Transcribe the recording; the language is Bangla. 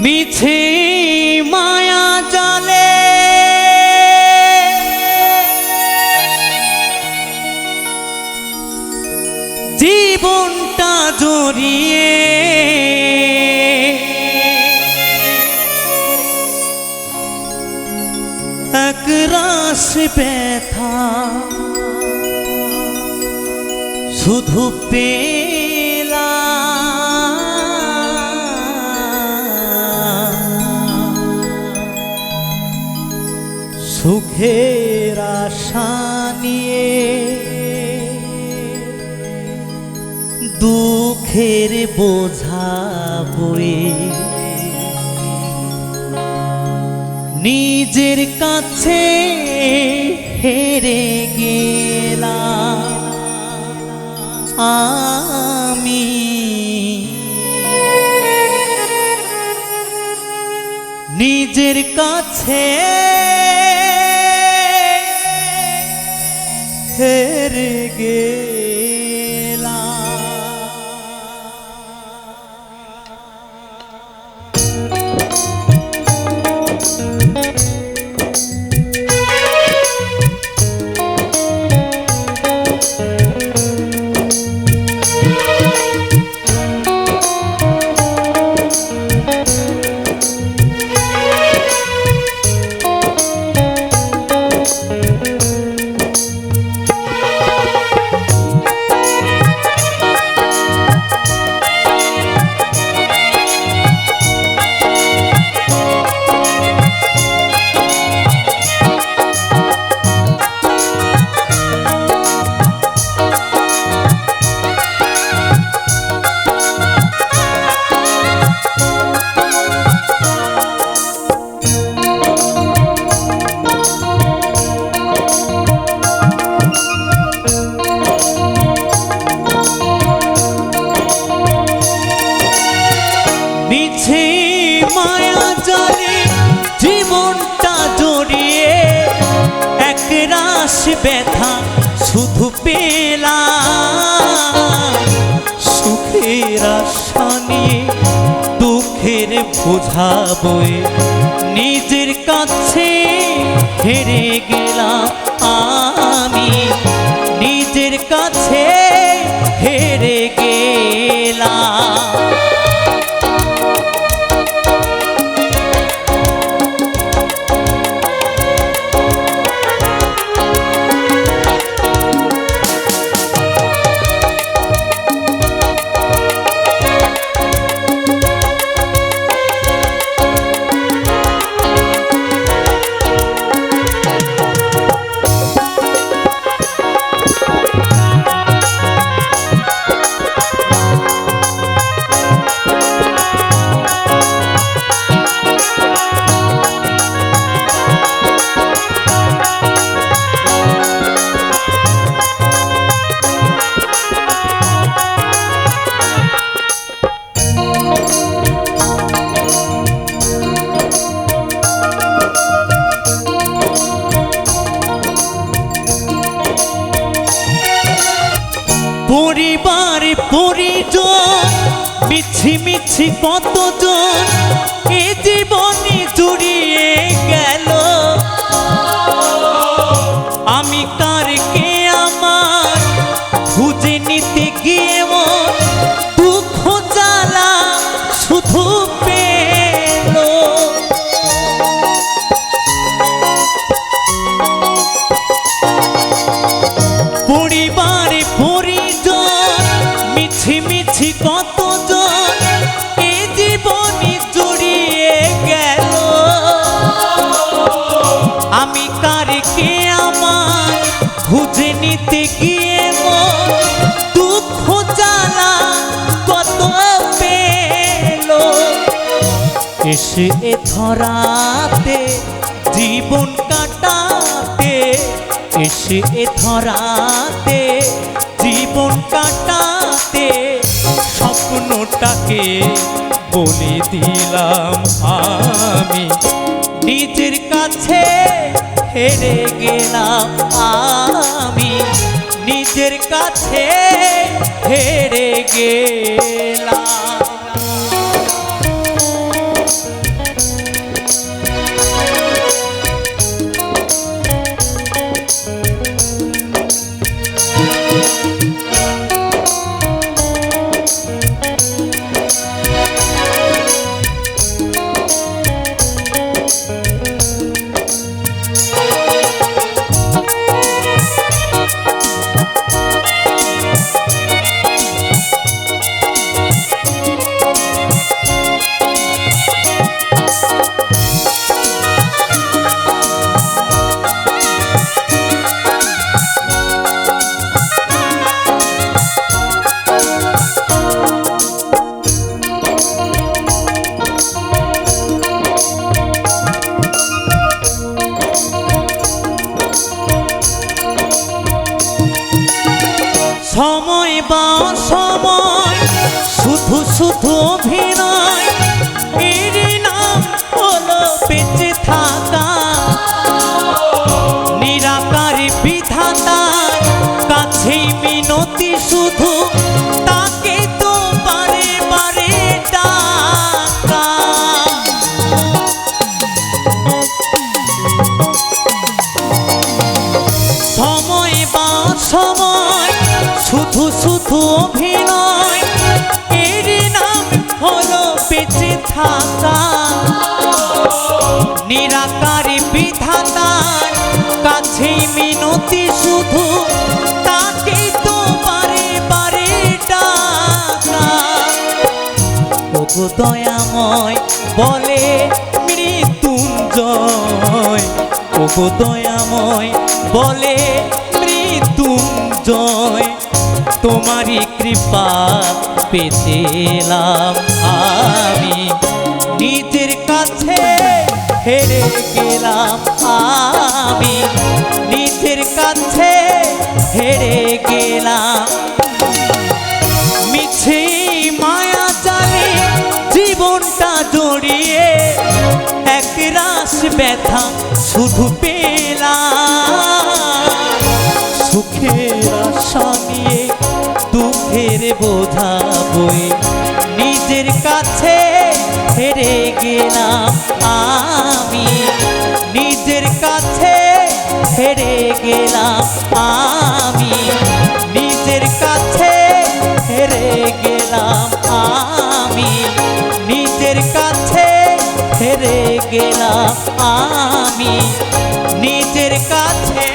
মিছে মায়া জালে জীবনটা জড়িয়ে একরাশ ব্যথা শুধু সুখের আশা নিয়ে দুঃখের বোঝা বয়ে নিজের কাছে হেরে গেলাম আমি। নিজের কাছে হেরে গেলাম। মিছে মায়া জালে জীবনটা জড়িয়ে একরাশ ব্যথা শুধু পেলাম সুখের আশা নিয়ে দুঃখের বোঝা বয়ে নিজের কাছে হেরে গেলাম আমি। নিজের কাছে হেরে গেলাম। পরিবার পরিজন মিছি মিছি কতজন এ জীবনে জুড়িয়ে গেল। আমি কার কে আমার খুঁজে নিতে গিয়ে দুঃখ জ্বালা শুধু পেল। পরিবার পরিজন মিছি মিছি কতজন এ জীবনে জড়িয়ে গেল। আমি কার কে আমার খুঁজে নিতে গিয়ে দুঃখ জ্বালা কত পেল। এসে এ ধরাতে জীবন কাটাতে এসে এ ধরাতে জীবন কাটাতে স্বপ্নটাকে বলে দিলাম আমি। নিজের কাছে হেরে গেলাম আমি। নিজের কাছে হেরে গেলাম। বা সময় শুধু শুধু অভিনয়, এরই নাম হলো বেঁচে থাকা। নিরাকার বিধাতার কাছেই মিনতি শুধু, তাকে তো বারে বারে ডাকা। সময় বা সময় শুধু শুধু অভিনয়, এরই নাম হলো বেঁচে থাকা। নিরাকার বিধাতার কাছেই মিনতি শুধু, তাকেই তো বারে বারে ডাকা। ওগো দয়াময় বলে মৃত্যুঞ্জয়, ওগো দয়াময় বলে মৃত্যুঞ্জয়, তোমারই কৃপা পেতে এলাম আমি। নিজের কাছে হেরে গেলাম আমি, নিজের কাছে হেরে গেলাম। মিছে মায়া জালে জীবনটা জড়িয়ে, এক রাস ব্যথা শুধু পেলাম। সুখের আশা নিয়ে দুঃখের বোঝা বয়ে, নিজের কাছে হেরে গেলাম আমি। নিজের কাছে হেরে গেলাম আমি, নিজের কাছে হেরে গেলাম আমি, নিজের কাছে হেরে গেলাম আমি, নিজের কাছে।